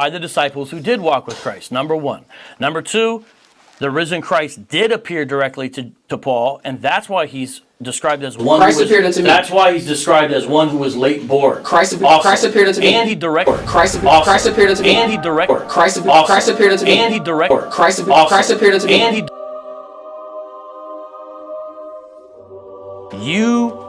by the disciples who did walk with Christ, number one. Number two, the risen Christ did appear directly to Paul, and that's why he's described as one. Christ appeared unto me. That's why he's described as one who was late born. Christ appeared unto me. And he directed. Christ appeared unto me. And he directed. Christ appeared unto me. And he directed. Christ appeared unto me. And he. You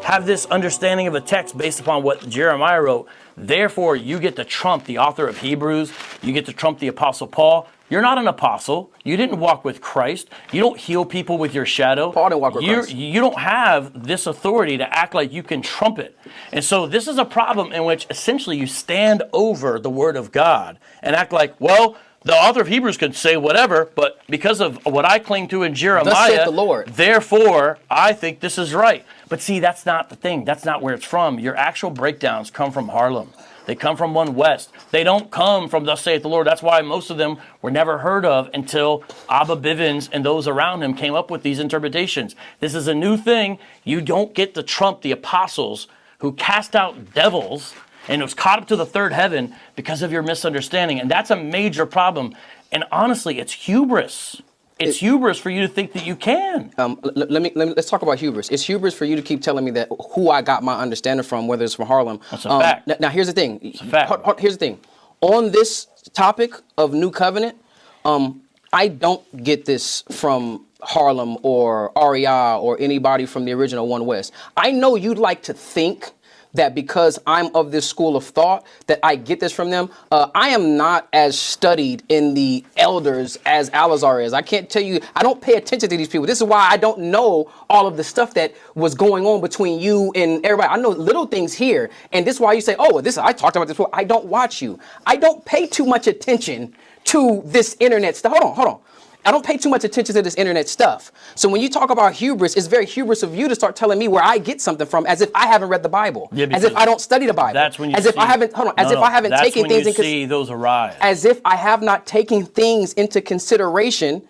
have this understanding of a text based upon what Jeremiah wrote. Therefore, you get to trump the author of Hebrews. You get to trump the Apostle Paul. You're not an apostle. You didn't walk with Christ. You don't heal people with your shadow. Paul didn't walk with Christ. You don't have this authority to act like you can trump it. And so this is a problem in which essentially you stand over the word of God and act like, well, the author of Hebrews could say whatever, but because of what I cling to in Jeremiah, thus saith the Lord, therefore I think this is right. But see, that's not the thing. That's not where it's from. Your actual breakdowns come from Harlem. They come from One West. They don't come from thus saith the Lord. That's why most of them were never heard of until Abba Bivens and those around him came up with these interpretations. This is a new thing. You don't get to trump the apostles who cast out devils and was caught up to the third heaven because of your misunderstanding. And that's a major problem. And honestly, it's hubris. It's hubris for you to think that you can. Let's talk about hubris. It's hubris for you to keep telling me that who I got my understanding from, whether it's from Harlem. That's a fact. Now, here's the thing. It's a fact. Here's the thing. On this topic of New Covenant, I don't get this from Harlem or REI or anybody from the original One West. I know you'd like to think that because I'm of this school of thought that I get this from them. I am not as studied in the elders as Alazar is. I can't tell you, I don't pay attention to these people. This is why I don't know all of the stuff that was going on between you and everybody. I know little things here. And this is why you say, oh, I talked about this before. I don't watch you. I don't pay too much attention to this internet stuff. Hold on. I don't pay too much attention to this internet stuff. So when you talk about hubris, it's very hubris of you to start telling me where I get something from, as if I haven't read the Bible, as if I don't study the Bible, that's when you as if I haven't taken things into see those arise, as if I have not taken things into consideration.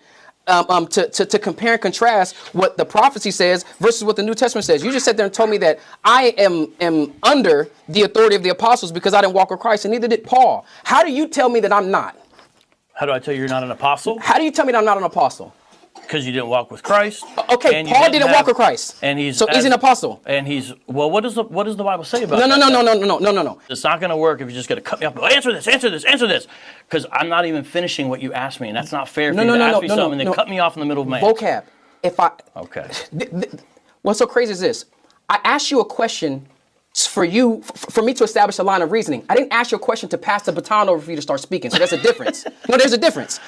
To compare and contrast what the prophecy says versus what the New Testament says. You just sat there and told me that I am under the authority of the apostles because I didn't walk with Christ, and neither did Paul. How do you tell me that I'm not? How do I tell you you're not an apostle? How do you tell me that I'm not an apostle? Because you didn't walk with Christ. Okay, Paul didn't walk with Christ. And he's an apostle. And well, what does the Bible say about that? No. It's not going to work if you're just going to cut me off. Answer this. Because I'm not even finishing what you asked me, and that's not fair for you to ask me something and then cut me off in the middle of my vocab. Okay. What's so crazy is this? I asked you a question for me to establish a line of reasoning. I didn't ask you a question to pass the baton over for you to start speaking. So there's a difference. No, there's a difference.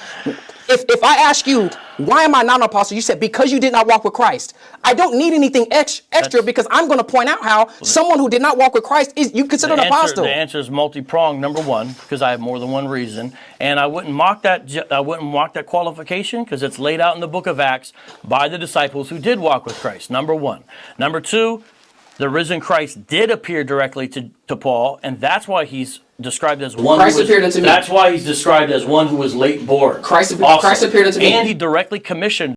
If I ask you, why am I not an apostle? You said, because you did not walk with Christ. I don't need anything extra because I'm going to point out how someone who did not walk with Christ you consider an apostle. The answer is multi-pronged. Number one, because I have more than one reason. And I wouldn't mock that qualification because it's laid out in the book of Acts by the disciples who did walk with Christ. Number one. Number two, the risen Christ did appear directly to Paul, and that's why he's described as one. Christ appeared unto me. That's why he's described as one who was late born. Christ appeared unto me. And he directly commissioned